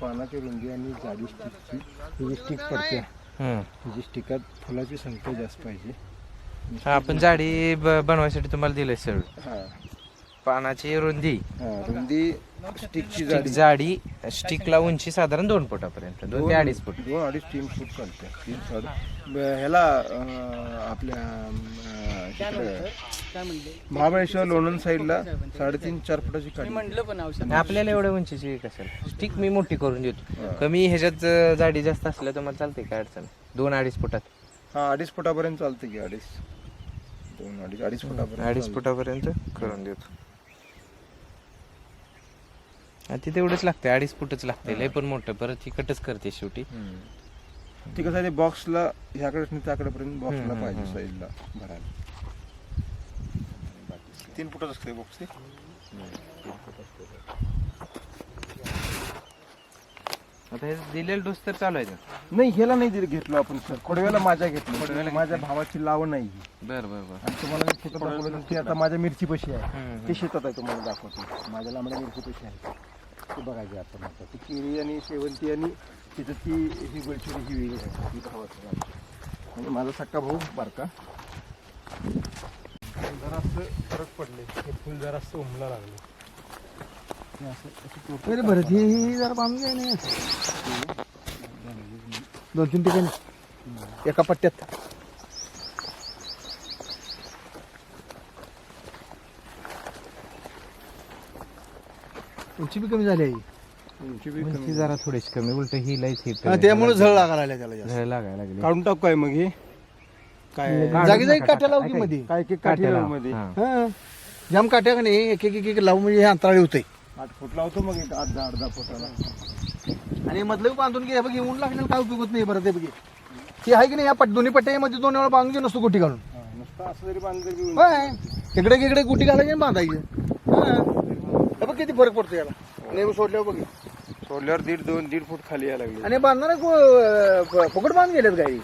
पानाची रुंदी आणि जाडी स्टिकची ही जी स्टिक पडते ही जी स्टिकात फुलाची संख्या जास्त पाहिजे. हा, आपण जाडी बनवायसाठी तुम्हाला दिलंय सर. हां पानाची रुंदी, रुंदी, स्टिकची स्टिक जाडी, स्टिकला उंची साधारण 2 फुटापर्यंत, 2 ते 2.5 फूट. 2, 2.5, 3 फूट चालते. 3 फूट ह्याला आपल्या महाबळेश्वर लोणंद साईडला 3.5-4 फुटाची काढली. आपल्याला एवढ्या उंचीची कशाला, स्टिक मी मोठी करून देतो. कमी ह्याच्यात जाडी जास्त असल्या तर मला चालते, काय अडचण. 2-2.5 फुटात. हा 2.5 फुटापर्यंत चालते की 2.5 फुटापर्यंत 2.5 फुटापर्यंत करून देतो. ती तेवढंच लागते, 2.5 फुटच लागते. लय पण मोठं परत ही कटच करते शेवटी. ती कसं आहे, बॉक्सला ह्याकडे त्याकडेपर्यंत बॉक्सला पाहिजे साईडला भरायला. 3 फुटच असते बॉक्स ते. आता हे दिलेलं डोस तर चालू आहे. नाही ह्याला नाही घेतलो आपण सर, खोडव्याला माझ्या घेतलं. माझ्या भावाची लावण नाही. बरं बरं बरं. आणि तुम्हाला मी शेतात दाखवलं की आता माझ्या मिरची पशी आहे, ते शेतात आहे, तुम्हाला दाखवतो. माझ्या लांबड्या मिरची पशी आहे, ते बघायचे आपण. आता ती केळी आणि शेवंती आणि तिथं ती ही गोलछोडी ही वेगळी आहे, ही भावाची. म्हणजे माझा सक्का भाऊ बारका. जरासं फरक पडले, हे फुल जरासं उमला लागले. अरे बरं, ही जरा बांधून घ्या नाही 2-3 ठिकाणी एका पट्ट्यात. उंची बी कमी झाली आहे, उंची जरा थोडीशी कमी. उलट ही लई त्यामुळे झळ लागायला लागल्या त्याला जास्त. झळ लागायला लागली. काढून टाकू काय मग हे काय जागी जागी काट्या लावू की मध्ये. काय की काठी मध्ये हा, जाम काट्या का नाही, एक एक एक लावू म्हणजे हे अंतराळी होते. 8 फूट लावतो मग, एक 8-10 फुटाला. आणि मधलं बांधून घे बघ, ऊन लागण्याला काय उपयोग होत नाही. बरं ते बघे, ती आहे की नाही, या दोन्ही पट्ट्यामध्ये 2 वेळा बांधून घे, नसतो गुटी घालून. नुसतं असं जरी बांधलं तरी होय, इकडे गुटी घालायची आणि बांधायची. बघ किती फरक पडतो याला. नेहमी सोडल्यावर बघ, सोडल्यावर 1.5-2 फूट खाली यायला लागले. आणि बांधणार फुकट बांध गेलेत गाई.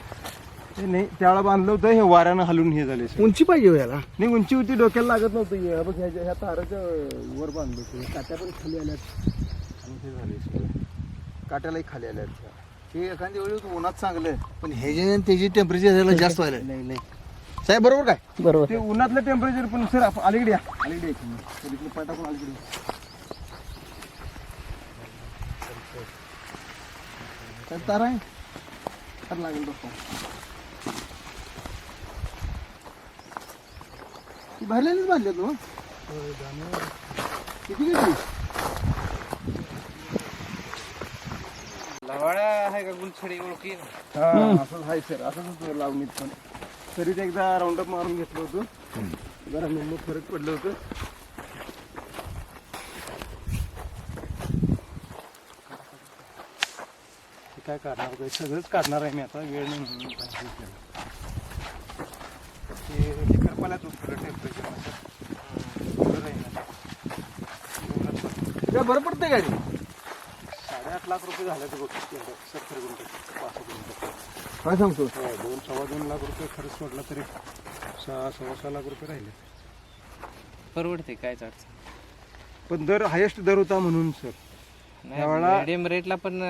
नाही त्यावेळेला बांधलं होतं, हे वाऱ्यानं हलून हे झाले. उंची पाहिजे हो याला. नाही उंची होती, डोक्याला लागत नव्हतं. हे बघ ह्या ताराच्या वर बांधलं होतं, काट्या पण खाली आल्यात आणि हे झाले, काट्यालाही खाली आल्यात. हे एखाद्या वेळी उन्हात चांगलं, पण हे जे त्याची टेम्परेचर जास्त व्हायला. नाही साहेब बरोबर काय? बरोबर. ते उन्हातलं टेम्परेचर पण सर अलीकडे या, अलीकडे पाय टाकून अलीकडे. काय तारा आहे? तर लागेल बघतो. ती भरलेलीच बांधले तू. किती घेतली? लवाळा आहे का गुलछडी ओळखी? हा असंच आहे सर, असंच लावणीत पण. तरीच एकदा राऊंडअप मारून घेतलं होतं, जरा निम्म फरक पडलं होतं. काय काढणार काय, सगळंच काढणार आहे मी आता, वेळ नाही म्हणून. ते करपाल्याच उत्तर टेम्परेचर बरं पडतंय गाडी. 8.5 लाख रुपये झाले ते बघ, 70 गुंठे 65 गुंठे. काय सांगतो? 2-2.25 लाख रुपये खर्च सोडला तरी 6-6.25 लाख रुपये राहिले. परवडते, कायच अडचण. पण दर हायेस्ट दर होता म्हणून सर. मीडियम रेटला पण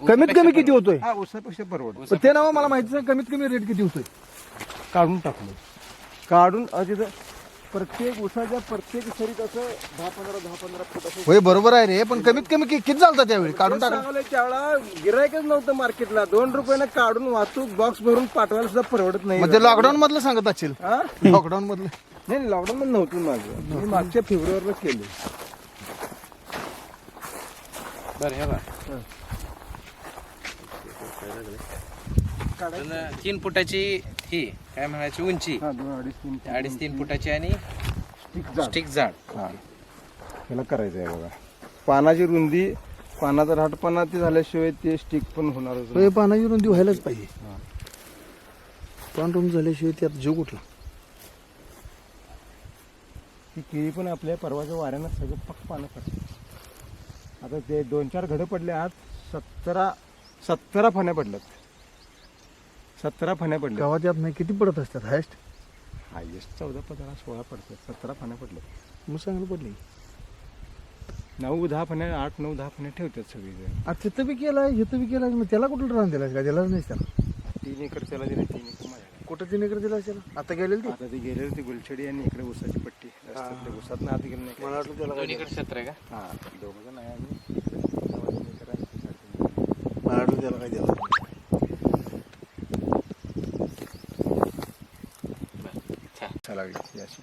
कमीत कमी किती होतोय? हा ऊसापेक्षा परवडत. पण ते नाव मला माहिती नाही, कमीत कमी रेट किती होतोय? काढून टाकलं, काढून तिथं प्रत्येक ऊसाच्या प्रत्येक सरीत असं 10-15 फूट असं. होय बरोबर आहे रे, पण कमीत कमी किती चालतं त्यावेळी काढून टाकलं? त्यावेळेला गिरायकच नव्हतं मार्केटला. 2 रुपयानं काढून वाहतूक बॉक्स भरून पाठवायला सुद्धा परवडत नाही. मग ते लॉकडाऊन मधलं सांगत असेल. लॉकडाऊन मधलं नाही, लॉकडाऊन मध्ये नव्हतं माझं, मी मागच्या फेब्रुवारीला केलं. बरं हे बघा, 3 फुटाची ही काय म्हणायची उंची, 2.5-3 फुटाची आणि स्टिक जाड. ह्याला करायचं आहे बघा. पानाची रुंदी, पानाचा राहटपणा ते झाल्याशिवाय ते स्टिक पण होणार. पानाची रुंदी व्हायलाच पाहिजे. पान रुंद झाल्याशिवाय त्यात जीव कुठला. ती केळी पण आपल्या परवाच्या वाऱ्यानं सगळं पक्क पानं पडते. आता ते 2-4 घडं पडले, आज 17 फण्या पडल्यात. 17 फण्या पडल्या गावात यात नाही. किती पडत असतात हायस्ट? हायेस्ट 14-15-16 पडतात. 17 फण्या पडल्यात. मग चांगलं पडले. 9-10 फण्या 8-9-10 फण्या ठेवतात सगळीजण. आता तिथं बी केलाय इथं बी केलाय मग त्याला कुठलं रान दिलाय का दिलाच नाही त्याला 3 एकर त्याला दिले, 3 एकर माझ्याला. कुठं 3 एकर दिलाय त्याला आता गेलेलं ते आता ते गेलेलं ते गुलछडी आणि इकडे उसाची पट्टी असतात. ते उसात आत गेलं नाही मला वाटलं त्याला काय दोन्हीकडे क्षेत्र आहे का? हा 2 जण आहे आम्ही. 3 एकर आहे, 3.5 मला वाटलं त्याला काय दिला छान. लागली ही अशी.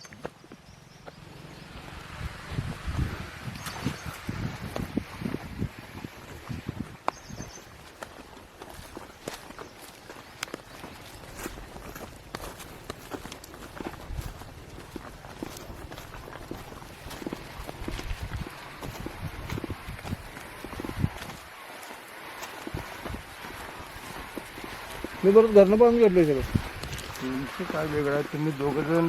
मी बरोबर घरनं बांधून घेतलोय सगळं तुमचं काय वेगळं आहे, तुम्ही 2 जण